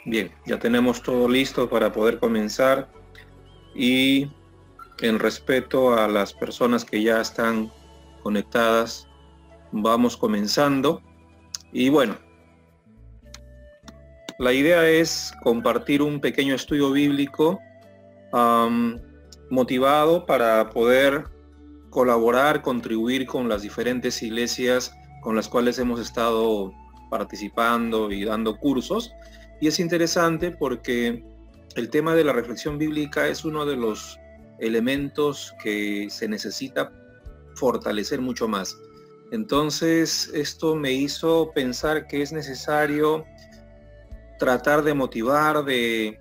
Bien, ya tenemos todo listo para poder comenzar y en respeto a las personas que ya están conectadas, vamos comenzando. Y bueno, la idea es compartir un pequeño estudio bíblico motivado para poder colaborar, contribuir con las diferentes iglesias con las cuales hemos estado participando y dando cursos. Y es interesante porque el tema de la reflexión bíblica es uno de los elementos que se necesita fortalecer mucho más. Entonces, esto me hizo pensar que es necesario tratar de motivar, de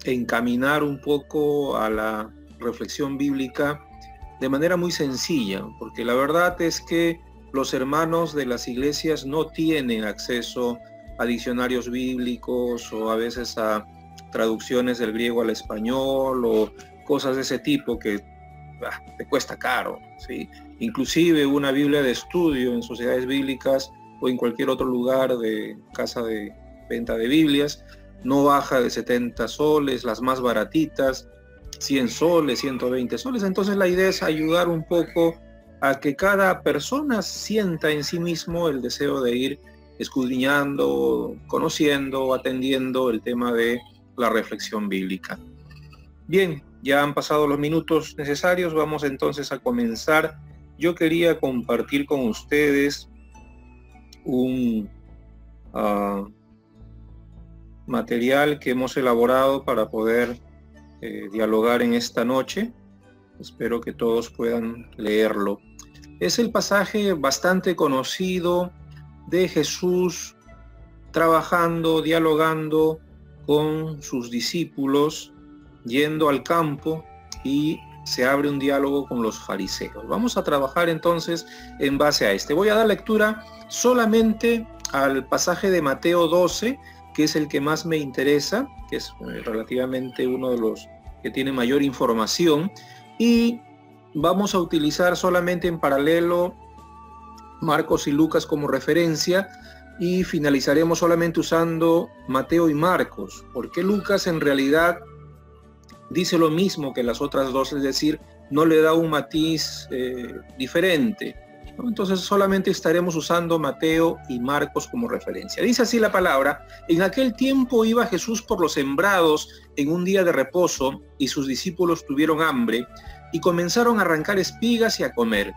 encaminar un poco a la reflexión bíblica de manera muy sencilla, porque la verdad es que los hermanos de las iglesias no tienen acceso a diccionarios bíblicos o a veces a traducciones del griego al español o cosas de ese tipo que te cuesta caro, ¿sí? Inclusive una Biblia de estudio en sociedades bíblicas o en cualquier otro lugar de casa de venta de Biblias no baja de 70 soles, las más baratitas, 100 soles, 120 soles. Entonces la idea es ayudar un poco a que cada persona sienta en sí mismo el deseo de ir escudriñando, conociendo, atendiendo el tema de la reflexión bíblica. Bien, ya han pasado los minutos necesarios, vamos entonces a comenzar. Yo quería compartir con ustedes un material que hemos elaborado para poder dialogar en esta noche. Espero que todos puedan leerlo. Es el pasaje bastante conocido de Jesús trabajando, dialogando con sus discípulos, yendo al campo y se abre un diálogo con los fariseos. Vamos a trabajar entonces en base a este. Voy a dar lectura solamente al pasaje de Mateo 12, que es el que más me interesa, que es relativamente uno de los que tiene mayor información, y vamos a utilizar solamente en paralelo Marcos y Lucas como referencia y finalizaremos solamente usando Mateo y Marcos, porque Lucas en realidad dice lo mismo que las otras dos, es decir, no le da un matiz diferente, ¿no? Entonces solamente estaremos usando Mateo y Marcos como referencia. Dice así la palabra: en aquel tiempo iba Jesús por los sembrados en un día de reposo y sus discípulos tuvieron hambre y comenzaron a arrancar espigas y a comer.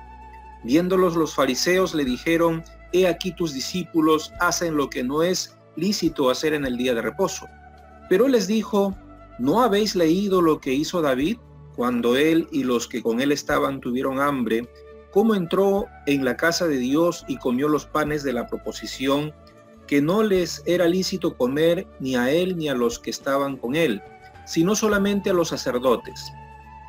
Viéndolos los fariseos le dijeron: he aquí tus discípulos hacen lo que no es lícito hacer en el día de reposo. Pero él les dijo: ¿no habéis leído lo que hizo David cuando él y los que con él estaban tuvieron hambre? ¿Cómo entró en la casa de Dios y comió los panes de la proposición, que no les era lícito comer ni a él ni a los que estaban con él, sino solamente a los sacerdotes?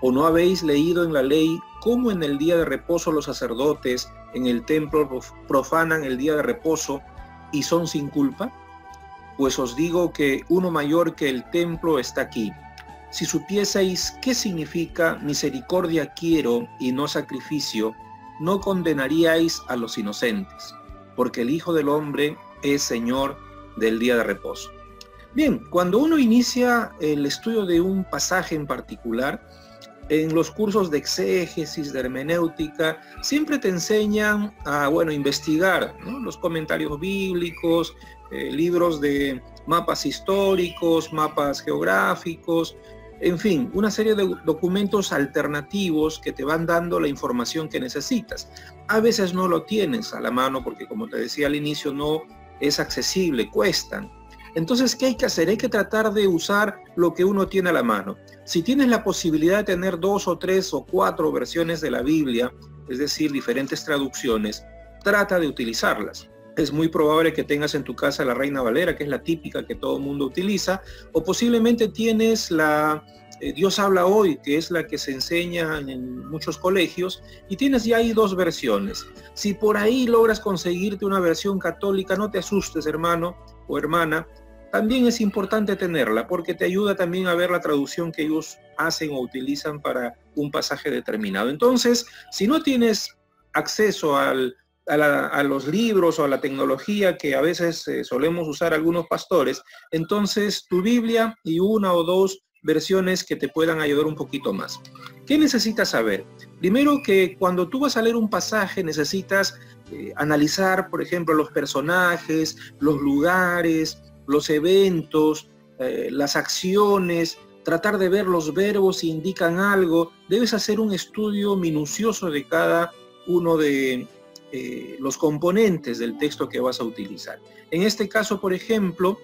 ¿O no habéis leído en la ley cómo en el día de reposo los sacerdotes en el templo profanan el día de reposo y son sin culpa? Pues os digo que uno mayor que el templo está aquí. Si supieseis qué significa misericordia quiero y no sacrificio, no condenaríais a los inocentes, porque el Hijo del Hombre es Señor del día de reposo. Bien, cuando uno inicia el estudio de un pasaje en particular, en los cursos de exégesis, de hermenéutica, siempre te enseñan a, investigar, ¿no? Los comentarios bíblicos, libros de mapas históricos, mapas geográficos, en fin, una serie de documentos alternativos que te van dando la información que necesitas. A veces no lo tienes a la mano porque, como te decía al inicio, no es accesible, cuestan. Entonces, ¿qué hay que hacer? Hay que tratar de usar lo que uno tiene a la mano. Si tienes la posibilidad de tener 2 o 3 o 4 versiones de la Biblia, es decir, diferentes traducciones, trata de utilizarlas. Es muy probable que tengas en tu casa la Reina Valera, que es la típica que todo el mundo utiliza, o posiblemente tienes la Dios habla hoy, que es la que se enseña en muchos colegios, y tienes ya ahí 2 versiones. Si por ahí logras conseguirte una versión católica, no te asustes, hermano o hermana. También es importante tenerla porque te ayuda también a ver la traducción que ellos hacen o utilizan para un pasaje determinado. Entonces, si no tienes acceso al a los libros o a la tecnología que a veces solemos usar algunos pastores, entonces tu Biblia y una o dos versiones que te puedan ayudar un poquito más. ¿Qué necesitas saber? Primero, que cuando tú vas a leer un pasaje necesitas analizar, por ejemplo, los personajes, los lugares, los eventos, las acciones, tratar de ver los verbos si indican algo. Debes hacer un estudio minucioso de cada uno de los componentes del texto que vas a utilizar. En este caso, por ejemplo,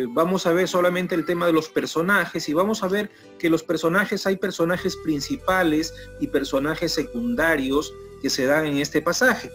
vamos a ver solamente el tema de los personajes y vamos a ver que los personajes, hay personajes principales y personajes secundarios que se dan en este pasaje.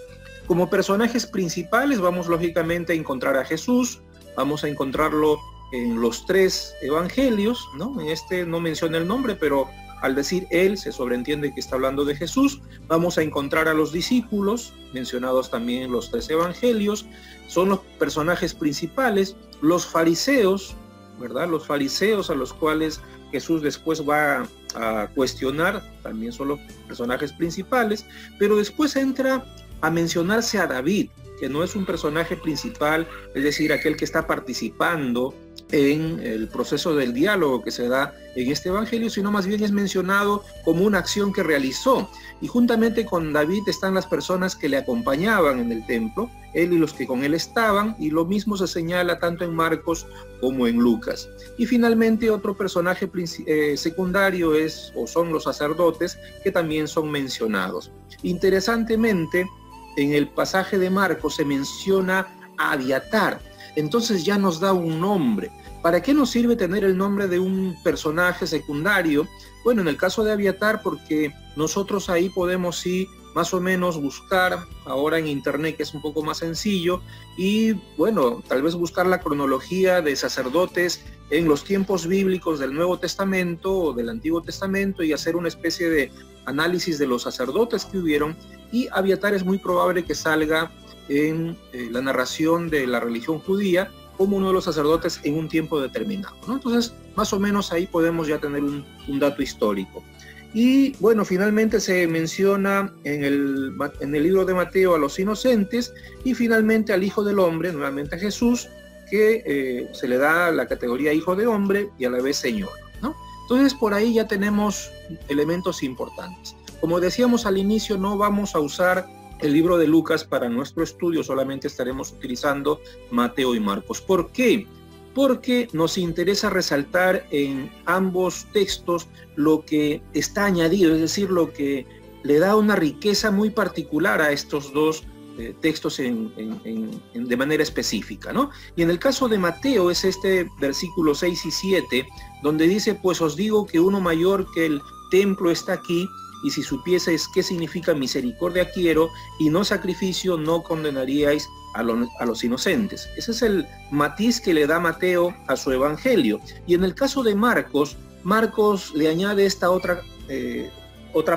Como personajes principales vamos lógicamente a encontrar a Jesús, vamos a encontrarlo en los tres evangelios, ¿no? En este no menciona el nombre, pero al decir él se sobreentiende que está hablando de Jesús. Vamos a encontrar a los discípulos, mencionados también en los tres evangelios, son los personajes principales. Los fariseos, ¿verdad? Los fariseos a los cuales Jesús después va a cuestionar, también son los personajes principales, pero después entra a mencionarse a David, que no es un personaje principal, es decir, aquel que está participando en el proceso del diálogo que se da en este evangelio, sino más bien es mencionado como una acción que realizó. Y juntamente con David están las personas que le acompañaban en el templo, él y los que con él estaban, y lo mismo se señala tanto en Marcos como en Lucas. Y finalmente otro personaje secundario son los sacerdotes, que también son mencionados. Interesantemente, en el pasaje de Marcos se menciona a Abiatar, entonces ya nos da un nombre. ¿Para qué nos sirve tener el nombre de un personaje secundario? Bueno, en el caso de Abiatar, porque nosotros ahí podemos sí más o menos buscar, ahora en internet que es un poco más sencillo, y bueno, tal vez buscar la cronología de sacerdotes en los tiempos bíblicos del Nuevo Testamento o del Antiguo Testamento y hacer una especie de análisis de los sacerdotes que hubieron, y Abiatar es muy probable que salga en la narración de la religión judía como uno de los sacerdotes en un tiempo determinado, ¿no? Entonces, más o menos ahí podemos ya tener un dato histórico. Y bueno, finalmente se menciona en el libro de Mateo a los inocentes y finalmente al Hijo del Hombre, nuevamente a Jesús, que se le da la categoría Hijo de Hombre y a la vez Señor, ¿no? Entonces, por ahí ya tenemos elementos importantes. Como decíamos al inicio, no vamos a usar el libro de Lucas para nuestro estudio, solamente estaremos utilizando Mateo y Marcos. ¿Por qué? Porque nos interesa resaltar en ambos textos lo que está añadido, es decir, lo que le da una riqueza muy particular a estos dos textos de manera específica, ¿no? Y en el caso de Mateo es este versículo 6 y 7, donde dice: pues os digo que uno mayor que el templo está aquí, y si supieseis qué significa misericordia quiero y no sacrificio, no condenaríais a los inocentes. Ese es el matiz que le da Mateo a su evangelio. Y en el caso de Marcos, Marcos le añade esta otra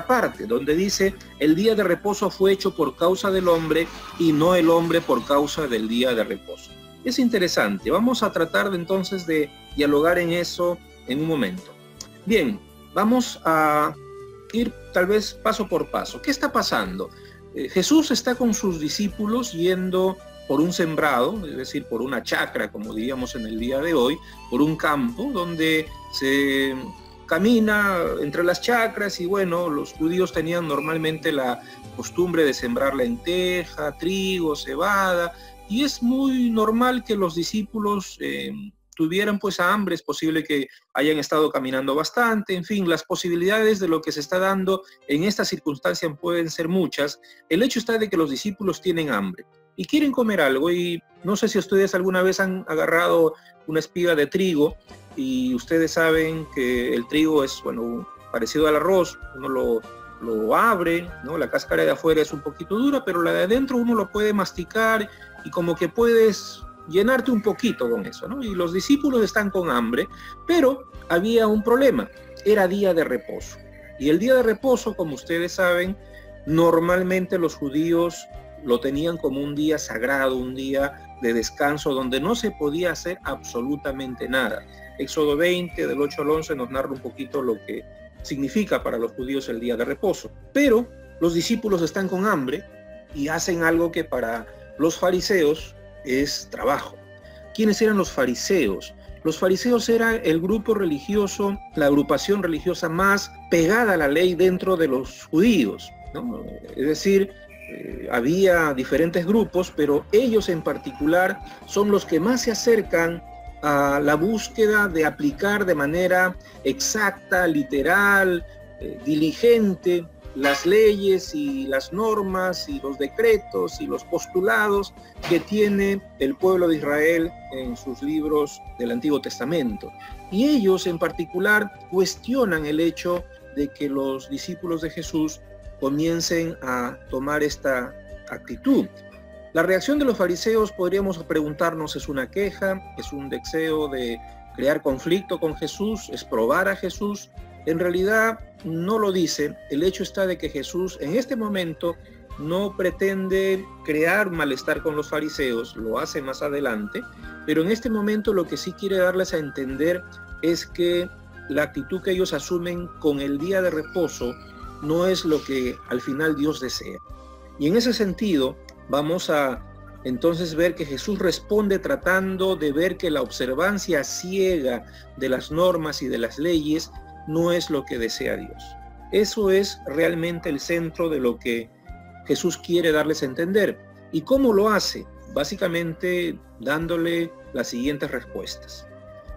parte, donde dice: el día de reposo fue hecho por causa del hombre y no el hombre por causa del día de reposo. Es interesante. Vamos a tratar entonces de dialogar en eso en un momento. Bien, vamos a ir tal vez paso por paso. ¿Qué está pasando? Jesús está con sus discípulos yendo por un sembrado, es decir, por una chacra, como diríamos en el día de hoy, por un campo donde se camina entre las chacras y bueno, los judíos tenían normalmente la costumbre de sembrar lenteja, trigo, cebada, y es muy normal que los discípulos tuvieran pues hambre. Es posible que hayan estado caminando bastante, en fin, las posibilidades de lo que se está dando en esta circunstancia pueden ser muchas. El hecho está de que los discípulos tienen hambre y quieren comer algo, y no sé si ustedes alguna vez han agarrado una espiga de trigo, y ustedes saben que el trigo es, bueno, parecido al arroz. Uno lo abre, ¿no? La cáscara de afuera es un poquito dura, pero la de adentro uno lo puede masticar y como que puedes llenarte un poquito con eso, ¿no? Y los discípulos están con hambre, pero había un problema: era día de reposo. Y el día de reposo, como ustedes saben, normalmente los judíos lo tenían como un día sagrado, un día de descanso, donde no se podía hacer absolutamente nada. Éxodo 20, del 8 al 11, nos narra un poquito lo que significa para los judíos el día de reposo. Pero los discípulos están con hambre y hacen algo que para los fariseos es trabajo. ¿Quiénes eran los fariseos? Los fariseos eran el grupo religioso, la agrupación religiosa más pegada a la ley dentro de los judíos, ¿no? Es decir, había diferentes grupos, pero ellos en particular son los que más se acercan a la búsqueda de aplicar de manera exacta, literal, diligente, las leyes y las normas y los decretos y los postulados que tiene el pueblo de Israel en sus libros del Antiguo Testamento. Y ellos en particular cuestionan el hecho de que los discípulos de Jesús comiencen a tomar esta actitud. La reacción de los fariseos, podríamos preguntarnos, ¿es una queja? ¿Es un deseo de crear conflicto con Jesús? ¿Es probar a Jesús? En realidad no lo dice. El hecho está de que Jesús en este momento no pretende crear malestar con los fariseos, lo hace más adelante, pero en este momento lo que sí quiere darles a entender es que la actitud que ellos asumen con el día de reposo no es lo que al final Dios desea. Y en ese sentido vamos a entonces ver que Jesús responde tratando de ver que la observancia ciega de las normas y de las leyes no es lo que desea Dios. Eso es realmente el centro de lo que Jesús quiere darles a entender. ¿Y cómo lo hace? Básicamente dándole las siguientes respuestas.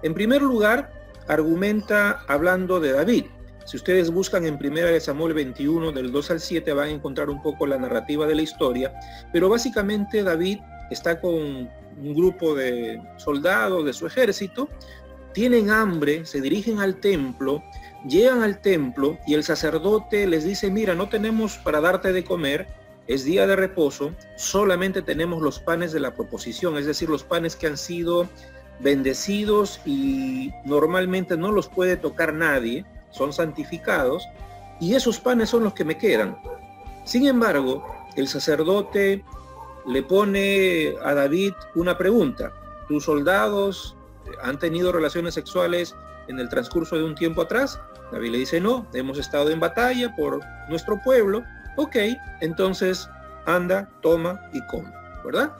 En primer lugar, argumenta hablando de David. Si ustedes buscan en 1 Samuel 21, del 2 al 7, van a encontrar un poco la narrativa de la historia, pero básicamente David está con un grupo de soldados de su ejército, tienen hambre, se dirigen al templo, llegan al templo y el sacerdote les dice: mira, no tenemos para darte de comer, es día de reposo, solamente tenemos los panes de la proposición, es decir, los panes que han sido bendecidos y normalmente no los puede tocar nadie, son santificados, y esos panes son los que me quedan. Sin embargo, el sacerdote le pone a David una pregunta: ¿tus soldados han tenido relaciones sexuales en el transcurso de un tiempo atrás? David le dice: no, hemos estado en batalla por nuestro pueblo. Ok, entonces anda, toma y come, ¿verdad?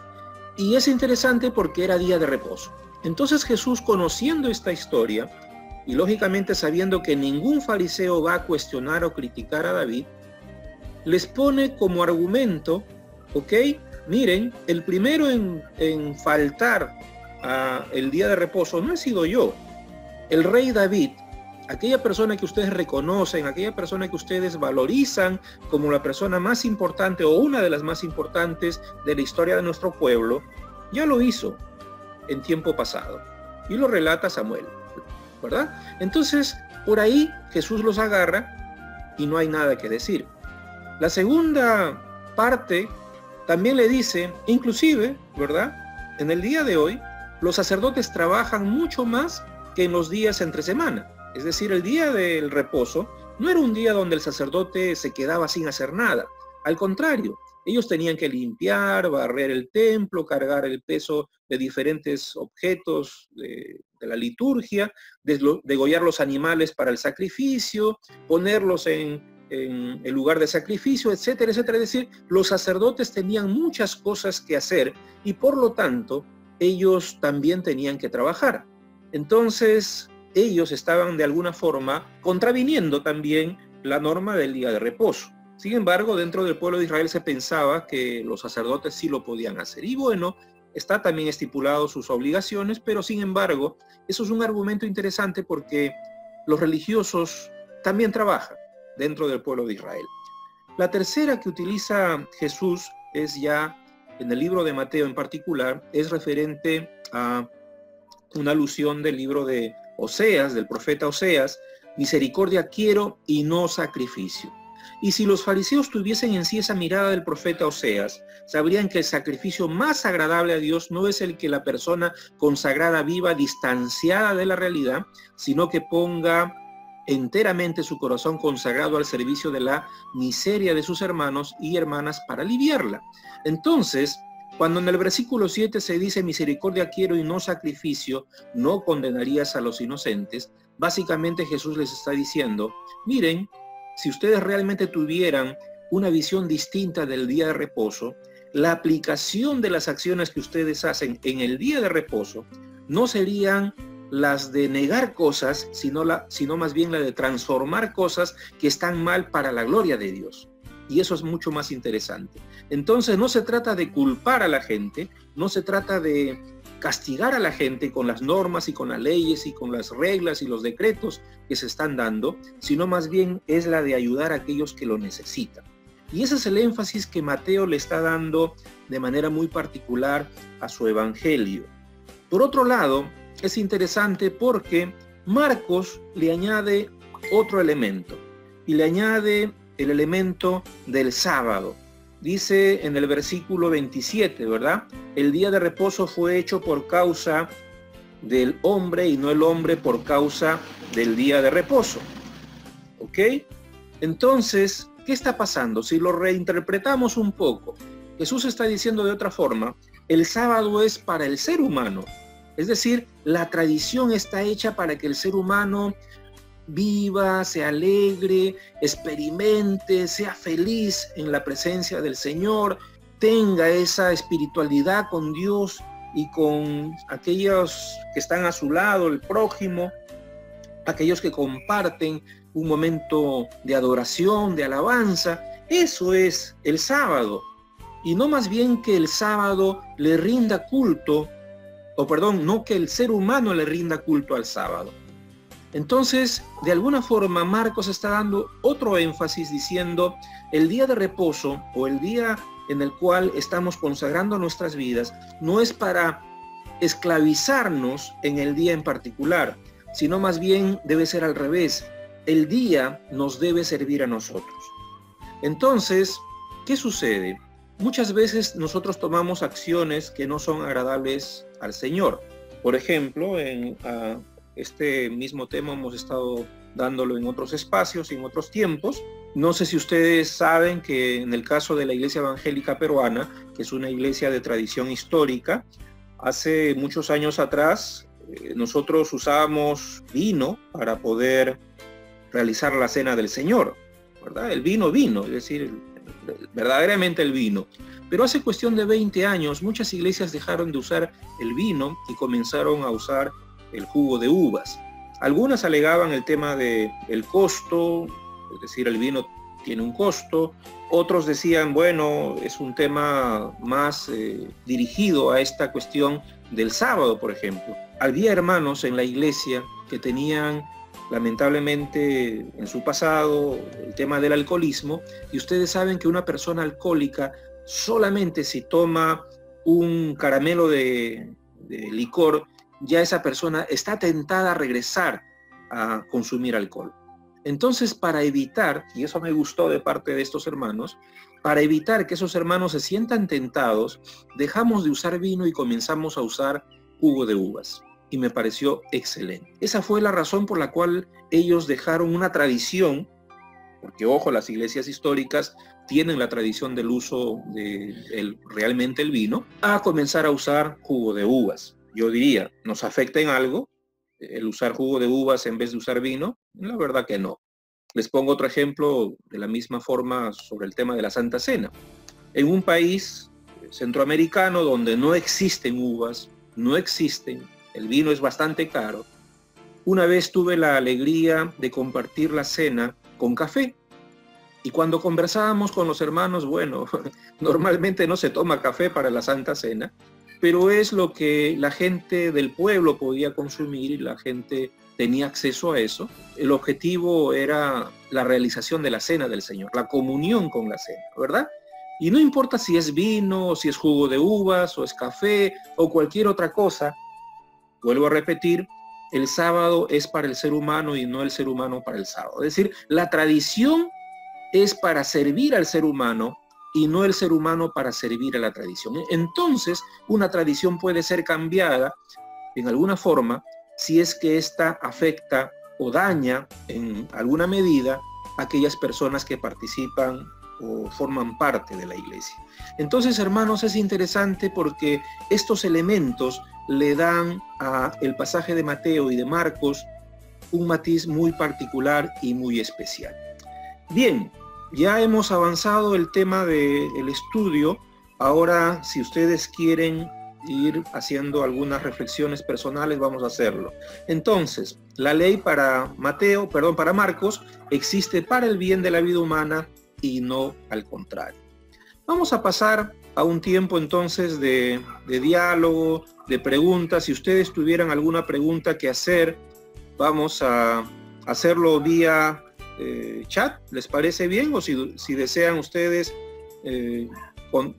Y es interesante porque era día de reposo. Entonces Jesús, conociendo esta historia y lógicamente sabiendo que ningún fariseo va a cuestionar o criticar a David, les pone como argumento: ok, miren, el primero en faltar el día de reposo no he sido yo. El rey David, aquella persona que ustedes reconocen, aquella persona que ustedes valorizan como la persona más importante o una de las más importantes de la historia de nuestro pueblo, ya lo hizo en tiempo pasado. Y lo relata Samuel, ¿verdad? Entonces, por ahí Jesús los agarra y no hay nada que decir. La segunda parte también le dice, inclusive, ¿verdad? En el día de hoy, los sacerdotes trabajan mucho más que en los días entre semana. Es decir, el día del reposo no era un día donde el sacerdote se quedaba sin hacer nada. Al contrario, ellos tenían que limpiar, barrer el templo, cargar el peso de diferentes objetos de la liturgia, degollar los animales para el sacrificio, ponerlos en el lugar de sacrificio, etcétera, etcétera. Es decir, los sacerdotes tenían muchas cosas que hacer y por lo tanto ellos también tenían que trabajar. Entonces ellos estaban de alguna forma contraviniendo también la norma del día de reposo. Sin embargo, dentro del pueblo de Israel se pensaba que los sacerdotes sí lo podían hacer. Y bueno, está también estipulado sus obligaciones, pero sin embargo, eso es un argumento interesante porque los religiosos también trabajan dentro del pueblo de Israel. La tercera que utiliza Jesús es ya en el libro de Mateo en particular, es referente a una alusión del libro de Oseas, del profeta Oseas: misericordia quiero y no sacrificio. Y si los fariseos tuviesen en sí esa mirada del profeta Oseas, sabrían que el sacrificio más agradable a Dios no es el que la persona consagrada viva distanciada de la realidad, sino que ponga enteramente su corazón consagrado al servicio de la miseria de sus hermanos y hermanas para aliviarla. Entonces, cuando en el versículo 7 se dice misericordia quiero y no sacrificio, no condenarías a los inocentes, básicamente Jesús les está diciendo: miren, si ustedes realmente tuvieran una visión distinta del día de reposo, la aplicación de las acciones que ustedes hacen en el día de reposo no serían las de negar cosas, sino más bien la de transformar cosas que están mal para la gloria de Dios. Y eso es mucho más interesante. Entonces no se trata de culpar a la gente, no se trata de castigar a la gente con las normas y con las leyes y con las reglas y los decretos que se están dando, sino más bien es la de ayudar a aquellos que lo necesitan. Y ese es el énfasis que Mateo le está dando de manera muy particular a su evangelio. Por otro lado, es interesante porque Marcos le añade otro elemento y le añade el elemento del sábado. Dice en el versículo 27, ¿verdad? El día de reposo fue hecho por causa del hombre y no el hombre por causa del día de reposo. ¿Ok? Entonces, ¿qué está pasando? Si lo reinterpretamos un poco, Jesús está diciendo de otra forma, el sábado es para el ser humano. Es decir, la tradición está hecha para que el ser humano viva, se alegre, experimente, sea feliz en la presencia del Señor, tenga esa espiritualidad con Dios y con aquellos que están a su lado, el prójimo, aquellos que comparten un momento de adoración, de alabanza. Eso es el sábado. Y no más bien que el sábado le rinda culto, no que el ser humano le rinda culto al sábado. Entonces, de alguna forma, Marcos está dando otro énfasis diciendo el día de reposo o el día en el cual estamos consagrando nuestras vidas no es para esclavizarnos en el día en particular, sino más bien debe ser al revés. El día nos debe servir a nosotros. Entonces, ¿qué sucede? Muchas veces nosotros tomamos acciones que no son agradables al Señor. Por ejemplo, en este mismo tema hemos estado dándolo en otros espacios y en otros tiempos. No sé si ustedes saben que en el caso de la Iglesia Evangélica Peruana, que es una iglesia de tradición histórica, hace muchos años atrás nosotros usábamos vino para poder realizar la cena del Señor, ¿verdad? El vino, es decir, verdaderamente el vino. Pero hace cuestión de 20 años muchas iglesias dejaron de usar el vino y comenzaron a usar el jugo de uvas. Algunas alegaban el tema del costo, es decir, el vino tiene un costo. Otros decían, bueno, es un tema más dirigido a esta cuestión del sábado, por ejemplo. Había hermanos en la iglesia que tenían lamentablemente en su pasado el tema del alcoholismo, y ustedes saben que una persona alcohólica solamente si toma un caramelo de licor, ya esa persona está tentada a regresar a consumir alcohol. Entonces, para evitar, y eso me gustó de parte de estos hermanos, para evitar que esos hermanos se sientan tentados, dejamos de usar vino y comenzamos a usar jugo de uvas. Y me pareció excelente. Esa fue la razón por la cual ellos dejaron una tradición, porque ojo, las iglesias históricas tienen la tradición del uso de realmente el vino, a comenzar a usar jugo de uvas. Yo diría, ¿nos afecta en algo el usar jugo de uvas en vez de usar vino? La verdad que no. Les pongo otro ejemplo de la misma forma sobre el tema de la Santa Cena. En un país centroamericano donde no existen uvas, el vino es bastante caro. Una vez tuve la alegría de compartir la cena con café. Y cuando conversábamos con los hermanos, bueno, normalmente no se toma café para la Santa Cena, pero es lo que la gente del pueblo podía consumir y la gente tenía acceso a eso. El objetivo era la realización de la cena del Señor, la comunión con la cena, ¿verdad? Y no importa si es vino, o si es jugo de uvas, o es café, o cualquier otra cosa. Vuelvo a repetir, el sábado es para el ser humano y no el ser humano para el sábado. Es decir, la tradición es para servir al ser humano y no el ser humano para servir a la tradición. Entonces, una tradición puede ser cambiada en alguna forma si es que ésta afecta o daña en alguna medida a aquellas personas que participan o forman parte de la iglesia. Entonces, hermanos, es interesante porque estos elementos le dan a el pasaje de Mateo y de Marcos un matiz muy particular y muy especial. Bien, Ya hemos avanzado el tema del estudio. Ahora, si ustedes quieren ir haciendo algunas reflexiones personales, vamos a hacerlo. Entonces, la ley para Marcos existe para el bien de la vida humana y no al contrario. Vamos a pasar a un tiempo entonces de diálogo, de preguntas. Si ustedes tuvieran alguna pregunta que hacer, vamos a hacerlo vía chat. ¿Les parece bien? O si desean ustedes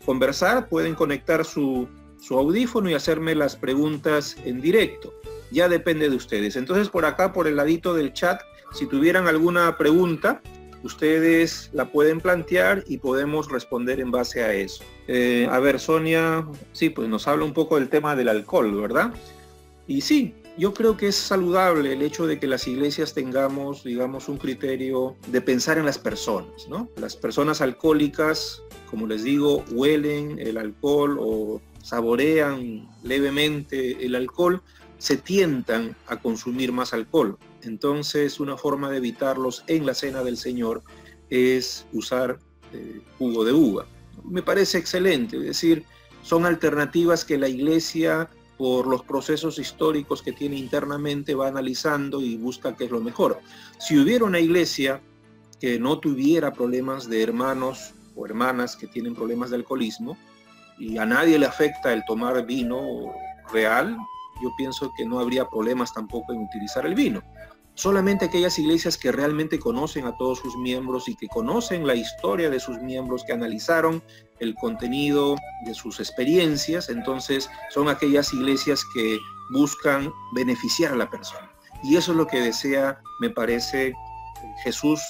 conversar, pueden conectar su audífono y hacerme las preguntas en directo. Ya depende de ustedes. Entonces, por acá, por el ladito del chat, si tuvieran alguna pregunta, ustedes la pueden plantear y podemos responder en base a eso. A ver, Sonia, sí, pues nos habla un poco del tema del alcohol, ¿verdad? Y sí, yo creo que es saludable el hecho de que las iglesias tengamos, digamos, un criterio de pensar en las personas, ¿no? Las personas alcohólicas, como les digo, huelen el alcohol o saborean levemente el alcohol, se tientan a consumir más alcohol. Entonces, una forma de evitarlos en la cena del Señor es usar jugo de uva. Me parece excelente, es decir, son alternativas que la iglesia, por los procesos históricos que tiene internamente, va analizando y busca qué es lo mejor. Si hubiera una iglesia que no tuviera problemas de hermanos o hermanas que tienen problemas de alcoholismo y a nadie le afecta el tomar vino real, yo pienso que no habría problemas tampoco en utilizar el vino. Solamente aquellas iglesias que realmente conocen a todos sus miembros y que conocen la historia de sus miembros, que analizaron el contenido de sus experiencias, entonces son aquellas iglesias que buscan beneficiar a la persona. Y eso es lo que desea, me parece, Jesús,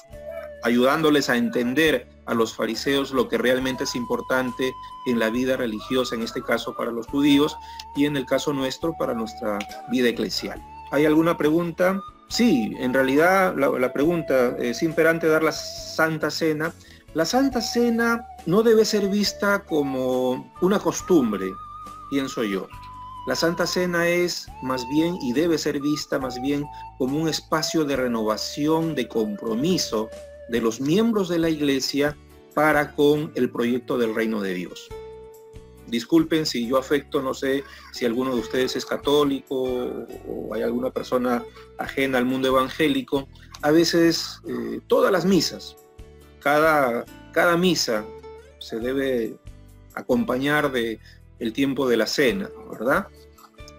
ayudándoles a entender a los fariseos lo que realmente es importante en la vida religiosa, en este caso para los judíos y en el caso nuestro para nuestra vida eclesial. ¿Hay alguna pregunta? Sí, en realidad la pregunta, es imperante dar la Santa Cena. La Santa Cena no debe ser vista como una costumbre, pienso yo. La Santa Cena es más bien, y debe ser vista más bien, como un espacio de renovación, de compromiso de los miembros de la iglesia para con el proyecto del reino de Dios. Disculpen si yo afecto, no sé si alguno de ustedes es católico o hay alguna persona ajena al mundo evangélico. A veces todas las misas, cada misa se debe acompañar de el tiempo de la cena, ¿verdad?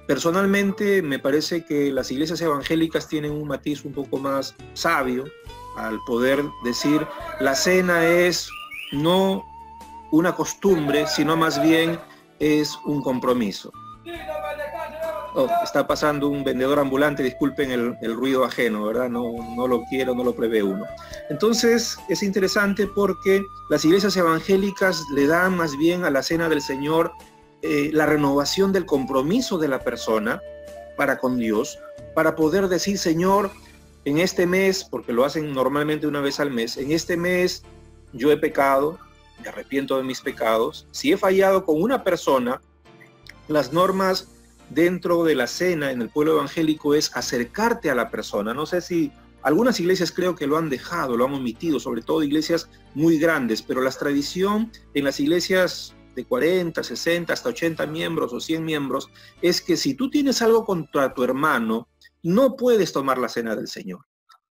Personalmente me parece que las iglesias evangélicas tienen un matiz un poco más sabio al poder decir la cena es no una costumbre, sino más bien es un compromiso. Oh, está pasando un vendedor ambulante, disculpen el ruido ajeno, ¿verdad? No lo quiero, no lo prevé uno. Entonces es interesante porque las iglesias evangélicas le dan más bien a la cena del Señor la renovación del compromiso de la persona para con Dios, para poder decir, Señor, en este mes, porque lo hacen normalmente una vez al mes, en este mes yo he pecado, me arrepiento de mis pecados. Si he fallado con una persona, las normas dentro de la cena en el pueblo evangélico es acercarte a la persona. No sé si algunas iglesias creo que lo han dejado, lo han omitido, sobre todo iglesias muy grandes, pero la tradición en las iglesias de 40, 60, hasta 80 miembros o 100 miembros es que si tú tienes algo contra tu hermano, no puedes tomar la cena del Señor.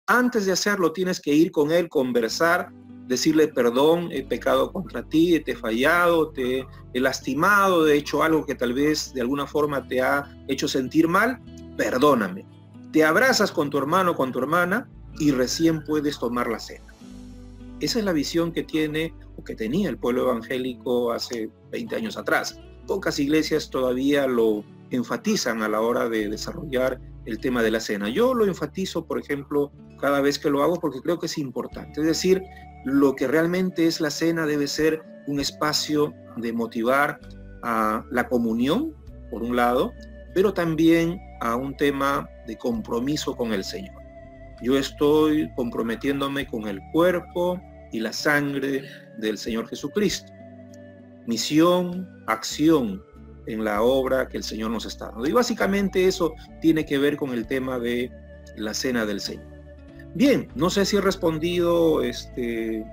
Antes de hacerlo tienes que ir con él, conversar, decirle perdón, he pecado contra ti, te he fallado, te he lastimado, he hecho algo que tal vez de alguna forma te ha hecho sentir mal, perdóname. Te abrazas con tu hermano, con tu hermana y recién puedes tomar la cena. Esa es la visión que tiene o que tenía el pueblo evangélico hace 20 años atrás. Pocas iglesias todavía lo enfatizan a la hora de desarrollar el tema de la cena. Yo lo enfatizo, por ejemplo, cada vez que lo hago porque creo que es importante. Es decir, lo que realmente es la cena debe ser un espacio de motivar a la comunión, por un lado, pero también a un tema de compromiso con el Señor. Yo estoy comprometiéndome con el cuerpo y la sangre del Señor Jesucristo. Misión, acción en la obra que el Señor nos está dando. Y básicamente eso tiene que ver con el tema de la cena del Señor. Bien, no sé si he respondido,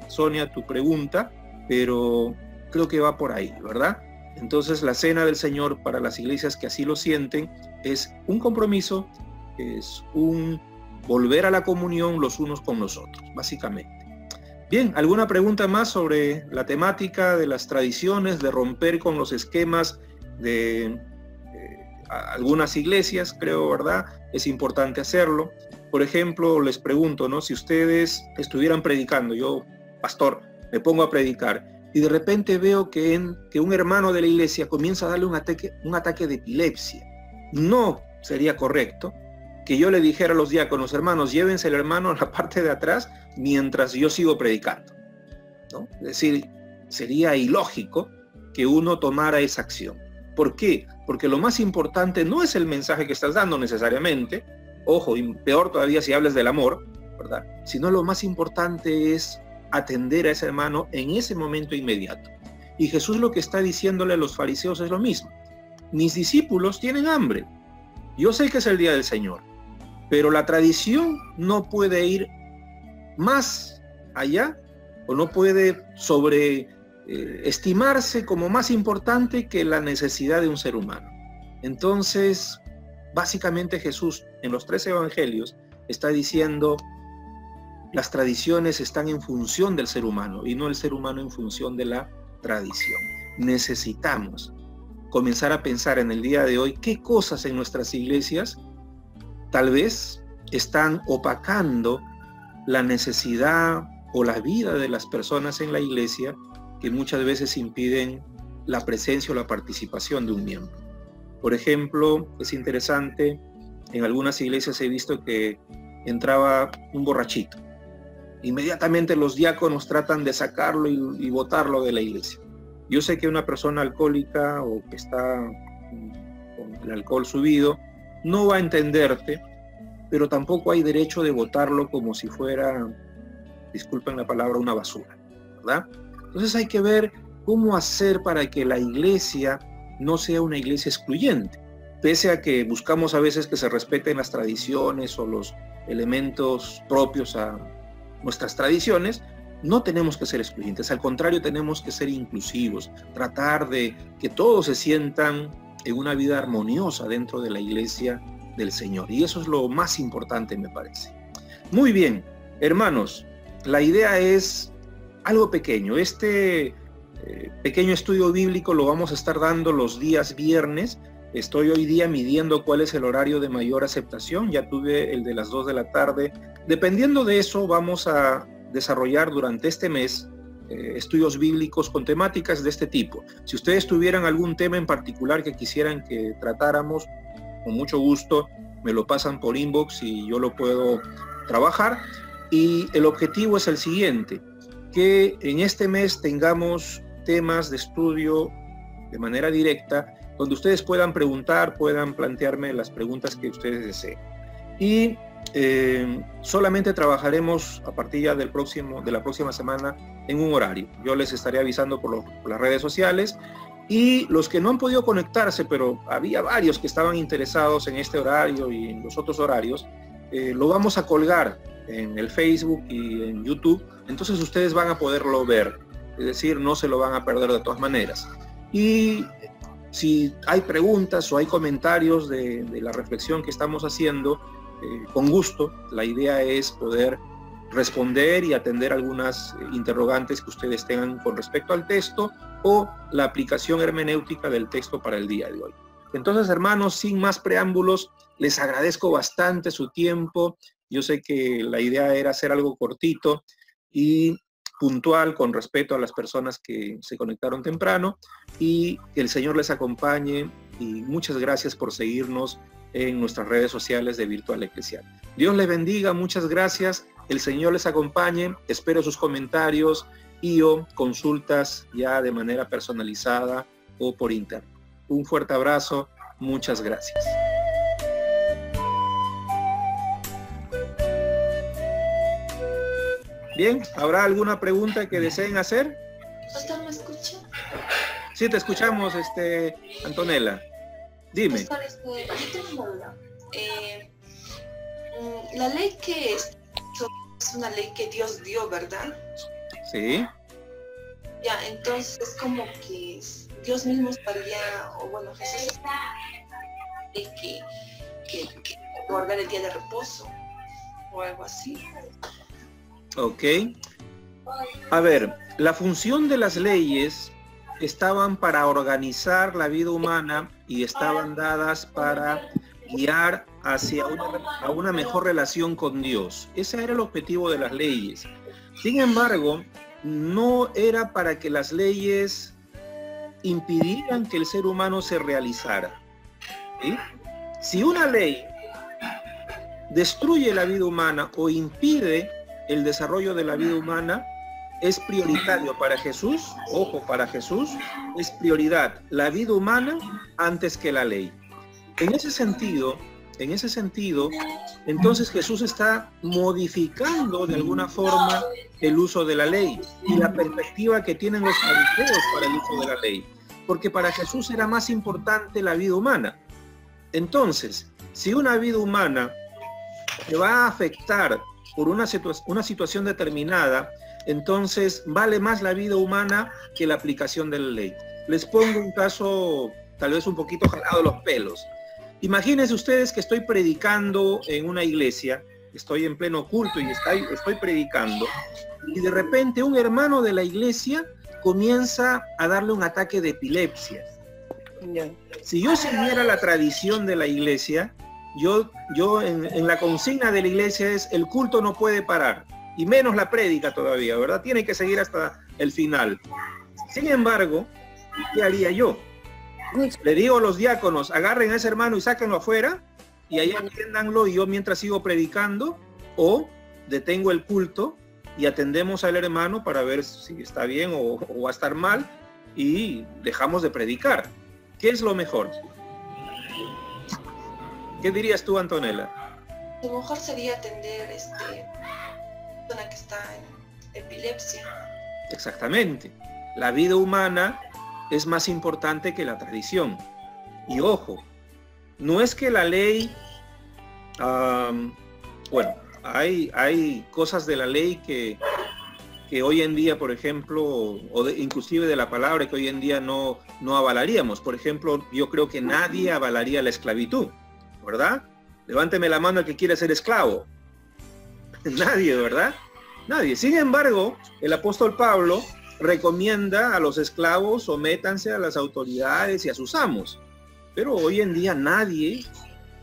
Sonia, tu pregunta, pero creo que va por ahí, ¿verdad? Entonces, la cena del Señor para las iglesias que así lo sienten es un compromiso, es un volver a la comunión los unos con los otros, básicamente. Bien, ¿alguna pregunta más sobre la temática de las tradiciones, de romper con los esquemas de algunas iglesias? Creo, ¿verdad? Es importante hacerlo. Por ejemplo, les pregunto, ¿no? Si ustedes estuvieran predicando, yo, pastor, me pongo a predicar, y de repente veo que un hermano de la iglesia comienza a darle un ataque de epilepsia. No sería correcto que yo le dijera a los diáconos, hermanos, llévense el hermano a la parte de atrás mientras yo sigo predicando, ¿no? Es decir, sería ilógico que uno tomara esa acción. ¿Por qué? Porque lo más importante no es el mensaje que estás dando necesariamente, ojo, y peor todavía si hablas del amor, ¿verdad? Sino lo más importante es atender a ese hermano en ese momento inmediato. Y Jesús lo que está diciéndole a los fariseos es lo mismo. Mis discípulos tienen hambre. Yo sé que es el día del Señor, pero la tradición no puede ir más allá o no puede estimarse como más importante que la necesidad de un ser humano. Entonces, básicamente Jesús en los 3 evangelios está diciendo: las tradiciones están en función del ser humano y no el ser humano en función de la tradición. Necesitamos comenzar a pensar en el día de hoy qué cosas en nuestras iglesias tal vez están opacando la necesidad o la vida de las personas en la iglesia, que muchas veces impiden la presencia o la participación de un miembro. Por ejemplo, es interesante, en algunas iglesias he visto que entraba un borrachito. Inmediatamente los diáconos tratan de sacarlo y botarlo de la iglesia. Yo sé que una persona alcohólica o que está con el alcohol subido no va a entenderte, pero tampoco hay derecho de botarlo como si fuera, disculpen la palabra, una basura, ¿verdad? Entonces hay que ver cómo hacer para que la iglesia no sea una iglesia excluyente. Pese a que buscamos a veces que se respeten las tradiciones o los elementos propios a nuestras tradiciones, no tenemos que ser excluyentes, al contrario, tenemos que ser inclusivos, tratar de que todos se sientan en una vida armoniosa dentro de la iglesia del Señor. Y eso es lo más importante, me parece. Muy bien, hermanos, la idea es algo pequeño. Este pequeño estudio bíblico lo vamos a estar dando los días viernes. Estoy hoy día midiendo cuál es el horario de mayor aceptación. Ya tuve el de las 2 de la tarde. Dependiendo de eso, vamos a desarrollar durante este mes estudios bíblicos con temáticas de este tipo. Si ustedes tuvieran algún tema en particular que quisieran que tratáramos, con mucho gusto me lo pasan por inbox y yo lo puedo trabajar. Y el objetivo es el siguiente: que en este mes tengamos temas de estudio de manera directa, donde ustedes puedan preguntar, puedan plantearme las preguntas que ustedes deseen. Y solamente trabajaremos a partir ya de la próxima semana en un horario. Yo les estaré avisando por las redes sociales, y los que no han podido conectarse, pero había varios que estaban interesados en este horario y en los otros horarios, lo vamos a colgar en el Facebook y en YouTube. Entonces ustedes van a poderlo ver, es decir, no se lo van a perder de todas maneras. Y si hay preguntas o hay comentarios de la reflexión que estamos haciendo, con gusto, la idea es poder responder y atender algunas interrogantes que ustedes tengan con respecto al texto o la aplicación hermenéutica del texto para el día de hoy. Entonces, hermanos, sin más preámbulos, les agradezco bastante su tiempo. Yo sé que la idea era hacer algo cortito y puntual con respecto a las personas que se conectaron temprano, y que el Señor les acompañe, y muchas gracias por seguirnos en nuestras redes sociales de Virtual Eclesial. Dios les bendiga, muchas gracias, el Señor les acompañe, espero sus comentarios y o consultas ya de manera personalizada o por internet. Un fuerte abrazo, muchas gracias. Bien, ¿habrá alguna pregunta que deseen hacer? ¿Pastor, me escucha? Sí, te escuchamos, Antonella. Dime. Pastor, yo tengo una duda. La ley que es sobre es una ley que Dios dio, ¿verdad? Sí. Ya, entonces es como que Dios mismo estaría, o bueno, Jesús que guardar el día de reposo o algo así. Ok. A ver, la función de las leyes estaban para organizar la vida humana y estaban dadas para guiar hacia una mejor relación con Dios. Ese era el objetivo de las leyes. Sin embargo, no era para que las leyes impidieran que el ser humano se realizara. ¿Sí? Si una ley destruye la vida humana o impide el desarrollo de la vida humana, es prioritario para Jesús, ojo, para Jesús, es prioridad la vida humana antes que la ley. En ese sentido, entonces Jesús está modificando de alguna forma el uso de la ley y la perspectiva que tienen los fariseos para el uso de la ley, porque para Jesús era más importante la vida humana. Entonces, si una vida humana se va a afectar por una situación determinada, entonces vale más la vida humana que la aplicación de la ley. Les pongo un caso tal vez un poquito jalado de los pelos. Imagínense ustedes que estoy predicando en una iglesia, estoy en pleno culto y estoy predicando, y de repente un hermano de la iglesia comienza a darle un ataque de epilepsia. Si yo siguiera la tradición de la iglesia, yo en la consigna de la iglesia es: el culto no puede parar, y menos la prédica todavía, ¿verdad? Tiene que seguir hasta el final. Sin embargo, ¿qué haría yo? Le digo a los diáconos: agarren a ese hermano y sáquenlo afuera, y ahí atiéndanlo, y yo mientras sigo predicando, o detengo el culto y atendemos al hermano para ver si está bien o va a estar mal, y dejamos de predicar. ¿Qué es lo mejor? ¿Qué dirías tú, Antonella? Lo mejor sería atender persona que está en epilepsia. Exactamente. La vida humana es más importante que la tradición. Y ojo, no es que la ley, bueno, hay cosas de la ley que hoy en día, por ejemplo, inclusive de la palabra, que hoy en día no avalaríamos. Por ejemplo, yo creo que nadie avalaría la esclavitud, ¿verdad? Levánteme la mano el que quiere ser esclavo. Nadie, ¿verdad? Nadie. Sin embargo, el apóstol Pablo recomienda a los esclavos: sométanse a las autoridades y a sus amos. Pero hoy en día nadie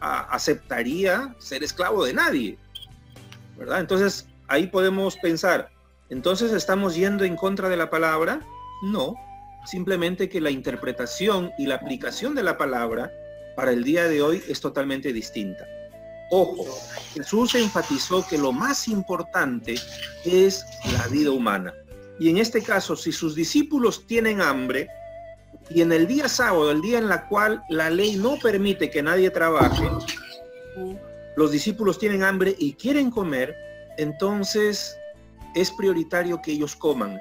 aceptaría ser esclavo de nadie, ¿verdad? Entonces, ahí podemos pensar: ¿entonces estamos yendo en contra de la palabra? No, simplemente que la interpretación y la aplicación de la palabra para el día de hoy es totalmente distinta. Ojo, Jesús enfatizó que lo más importante es la vida humana. Y en este caso, si sus discípulos tienen hambre, y en el día sábado, el día en el cual la ley no permite que nadie trabaje, los discípulos tienen hambre y quieren comer, entonces es prioritario que ellos coman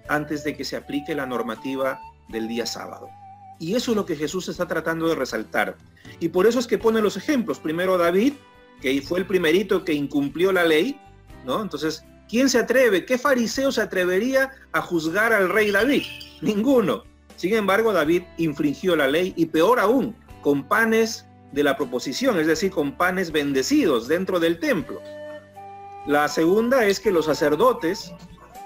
antes de que se aplique la normativa del día sábado. Y eso es lo que Jesús está tratando de resaltar. Y por eso es que pone los ejemplos. Primero David, que fue el primerito que incumplió la ley, ¿no? Entonces, ¿quién se atreve? ¿Qué fariseo se atrevería a juzgar al rey David? Ninguno. Sin embargo, David infringió la ley, y peor aún, con panes de la proposición, es decir, con panes bendecidos dentro del templo. La segunda es que los sacerdotes,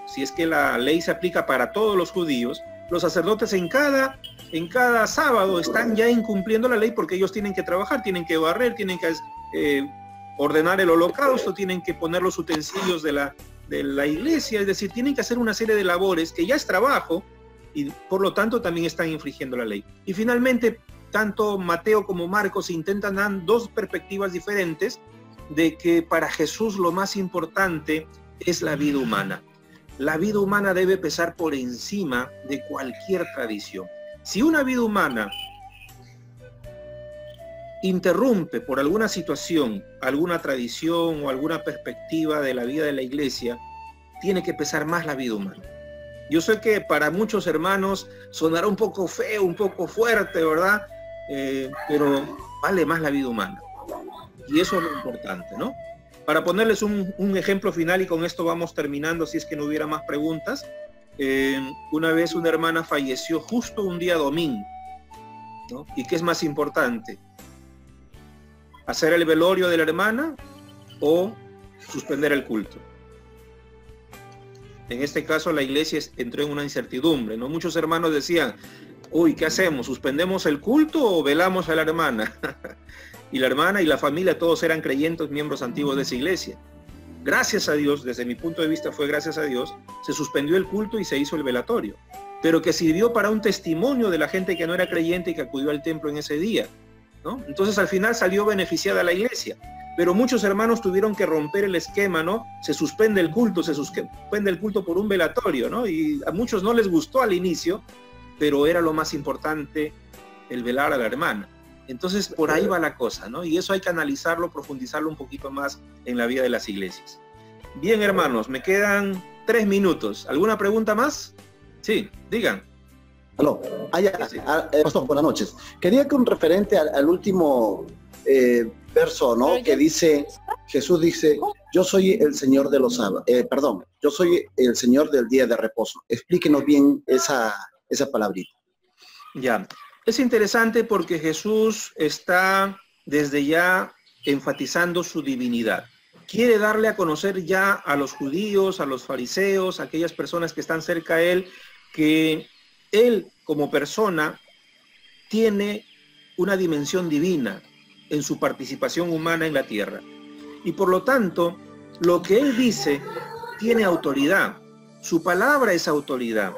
si es que la ley se aplica para todos los judíos, los sacerdotes en cada sábado están ya incumpliendo la ley, porque ellos tienen que trabajar, tienen que barrer, tienen que ordenar el holocausto, tienen que poner los utensilios de la iglesia, es decir, tienen que hacer una serie de labores que ya es trabajo, y por lo tanto también están infringiendo la ley. Y finalmente, tanto Mateo como Marcos intentan dar dos perspectivas diferentes de que para Jesús lo más importante es la vida humana. La vida humana debe pesar por encima de cualquier tradición. Si una vida humana interrumpe por alguna situación, alguna tradición o alguna perspectiva de la vida de la iglesia, tiene que pesar más la vida humana. Yo sé que para muchos hermanos sonará un poco feo, un poco fuerte, ¿verdad? Pero vale más la vida humana. Y eso es lo importante, ¿no? Para ponerles un ejemplo final, y con esto vamos terminando, si es que no hubiera más preguntas. Una vez una hermana falleció justo un día domingo, ¿no? ¿Y qué es más importante? ¿Hacer el velorio de la hermana o suspender el culto? En este caso la iglesia entró en una incertidumbre, ¿no? Muchos hermanos decían, uy, ¿qué hacemos? ¿Suspendemos el culto o velamos a la hermana? Y la hermana y la familia todos eran creyentes, miembros antiguos de esa iglesia. Gracias a Dios, desde mi punto de vista fue gracias a Dios, se suspendió el culto y se hizo el velatorio, pero que sirvió para un testimonio de la gente que no era creyente y que acudió al templo en ese día, ¿no? Entonces al final salió beneficiada la iglesia, pero muchos hermanos tuvieron que romper el esquema, ¿no? Se suspende el culto por un velatorio, ¿no? Y a muchos no les gustó al inicio, pero era lo más importante, el velar a la hermana. Entonces por ahí va la cosa, ¿no? Y eso hay que analizarlo, profundizarlo un poquito más en la vida de las iglesias. Bien, hermanos, me quedan 3 minutos. ¿Alguna pregunta más? Sí, digan. Aló, pastor, buenas noches. Quería que un referente al último verso, ¿no? Que dice, Jesús dice, yo soy el Señor de los sábados, yo soy el Señor del día de reposo. Explíquenos bien esa palabrita. Ya, es interesante porque Jesús está desde ya enfatizando su divinidad. Quiere darle a conocer ya a los judíos, a los fariseos, a aquellas personas que están cerca a él, que él como persona tiene una dimensión divina en su participación humana en la tierra. Y por lo tanto, lo que él dice tiene autoridad. Su palabra es autoridad.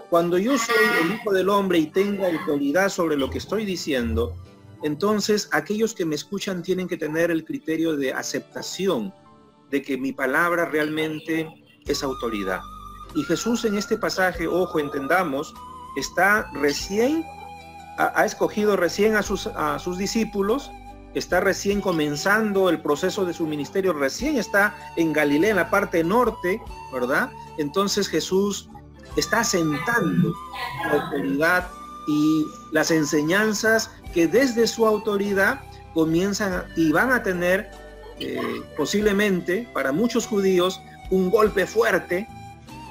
Cuando yo soy el Hijo del Hombre y tengo autoridad sobre lo que estoy diciendo, entonces aquellos que me escuchan tienen que tener el criterio de aceptación de que mi palabra realmente es autoridad. Y Jesús en este pasaje, ojo, entendamos, ha escogido recién a sus discípulos, está recién comenzando el proceso de su ministerio, recién está en Galilea, en la parte norte, ¿verdad? Entonces Jesús está asentando la autoridad y las enseñanzas que desde su autoridad comienzan y van a tener posiblemente para muchos judíos un golpe fuerte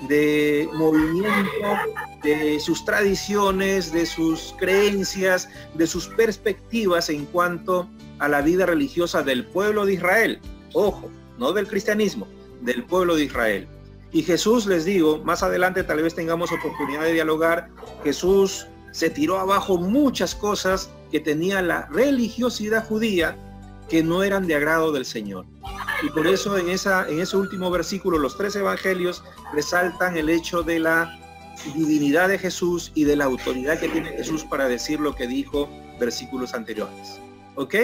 de movimiento de sus tradiciones, de sus creencias, de sus perspectivas en cuanto a la vida religiosa del pueblo de Israel. Ojo, no del cristianismo, del pueblo de Israel. Y Jesús, les digo, más adelante tal vez tengamos oportunidad de dialogar, Jesús se tiró abajo muchas cosas que tenía la religiosidad judía que no eran de agrado del Señor. Y por eso en ese último versículo los 3 evangelios resaltan el hecho de la divinidad de Jesús y de la autoridad que tiene Jesús para decir lo que dijo versículos anteriores. ¿Ok?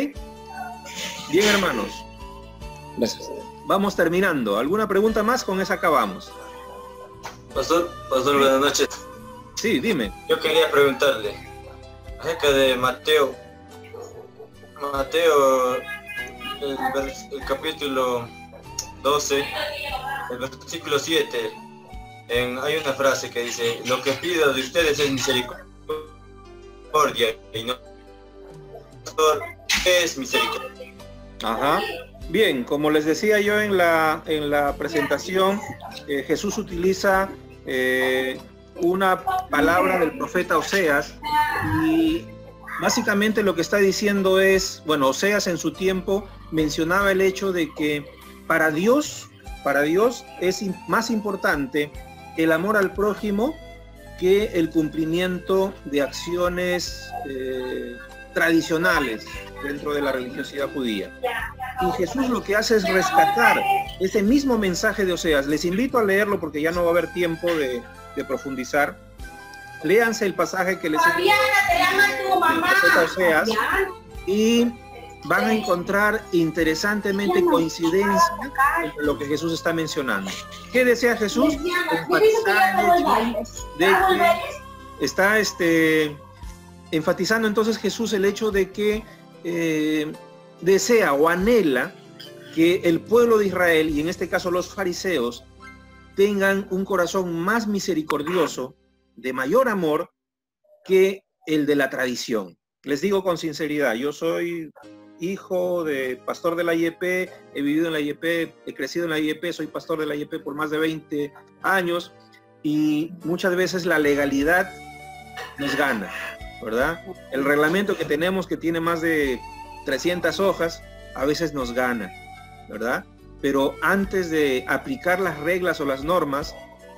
Bien, hermanos. Gracias. Vamos terminando. ¿Alguna pregunta más? Con esa acabamos. Pastor, buenas noches. Sí, dime. Yo quería preguntarle acerca de Mateo, el capítulo 12, el versículo 7. Hay una frase que dice, lo que pido de ustedes es misericordia y no es misericordia. Ajá. Bien, como les decía yo en la presentación, Jesús utiliza una palabra del profeta Oseas y básicamente lo que está diciendo es, bueno, Oseas en su tiempo mencionaba el hecho de que para Dios es más importante el amor al prójimo que el cumplimiento de acciones tradicionales dentro de la religiosidad judía. Y Jesús lo que hace es rescatar ese mismo mensaje de Oseas. Les invito a leerlo porque ya no va a haber tiempo de profundizar. Léanse el pasaje que les he dicho, Oseas, y van a encontrar interesantemente coincidencia entre lo que Jesús está mencionando. ¿Qué desea Jesús? Enfatizar el hecho de que está enfatizando entonces Jesús el hecho de que desea o anhela que el pueblo de Israel, y en este caso los fariseos, tengan un corazón más misericordioso, de mayor amor que el de la tradición. Les digo con sinceridad, yo soy hijo de pastor de la IEP, he vivido en la IEP, he crecido en la IEP, soy pastor de la IEP por más de 20 años y muchas veces la legalidad nos gana, ¿verdad? El reglamento que tenemos, que tiene más de 300 hojas, a veces nos gana, ¿verdad? Pero antes de aplicar las reglas o las normas,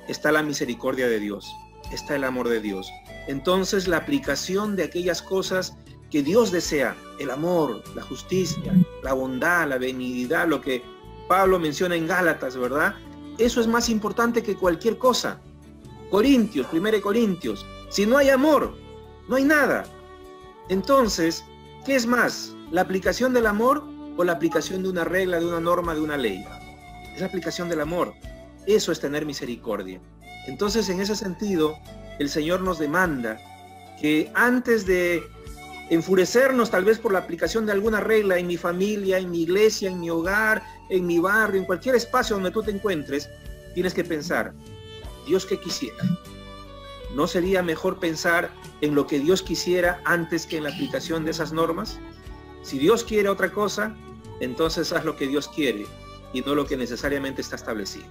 está la misericordia de Dios, está el amor de Dios. Entonces la aplicación de aquellas cosas que Dios desea, el amor, la justicia, la bondad, la benignidad, lo que Pablo menciona en Gálatas, ¿verdad? Eso es más importante que cualquier cosa. Corintios, 1 Corintios, si no hay amor, no hay nada. Entonces, ¿qué es más? ¿La aplicación del amor o la aplicación de una regla, de una norma, de una ley? Es la aplicación del amor. Eso es tener misericordia. Entonces, en ese sentido, el Señor nos demanda que antes de enfurecernos tal vez por la aplicación de alguna regla en mi familia, en mi iglesia, en mi hogar, en mi barrio, en cualquier espacio donde tú te encuentres, tienes que pensar, ¿Dios qué quisiera? ¿No sería mejor pensar en lo que Dios quisiera antes que en la aplicación de esas normas? Si Dios quiere otra cosa, entonces haz lo que Dios quiere y no lo que necesariamente está establecido.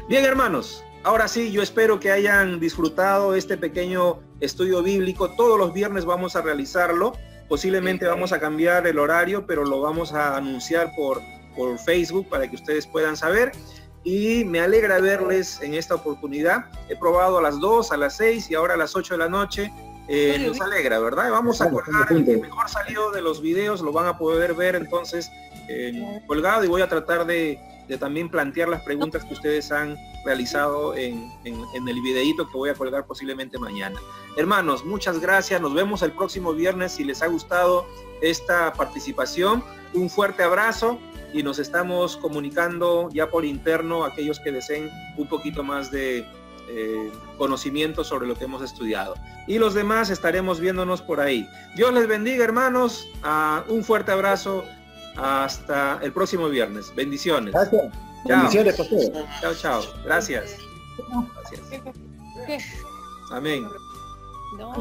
Bien, hermanos, ahora sí, yo espero que hayan disfrutado este pequeño estudio bíblico. Todos los viernes vamos a realizarlo. Posiblemente vamos a cambiar el horario, pero lo vamos a anunciar por Facebook para que ustedes puedan saber. Y me alegra verles en esta oportunidad. He probado a las 2, a las 6 y ahora a las 8 de la noche. Nos alegra, ¿verdad? Vamos a colgar el que mejor salió de los videos, lo van a poder ver entonces colgado, y voy a tratar de también plantear las preguntas que ustedes han realizado en el videíto que voy a colgar posiblemente mañana. Hermanos, muchas gracias. Nos vemos el próximo viernes. Si les ha gustado esta participación, un fuerte abrazo y nos estamos comunicando ya por interno a aquellos que deseen un poquito más de conocimiento sobre lo que hemos estudiado. Y los demás estaremos viéndonos por ahí. Dios les bendiga, hermanos. Un fuerte abrazo. Hasta el próximo viernes. Bendiciones. Gracias. Chao. Bendiciones, pastor. Chao, chao. Gracias. Gracias. Amén. No.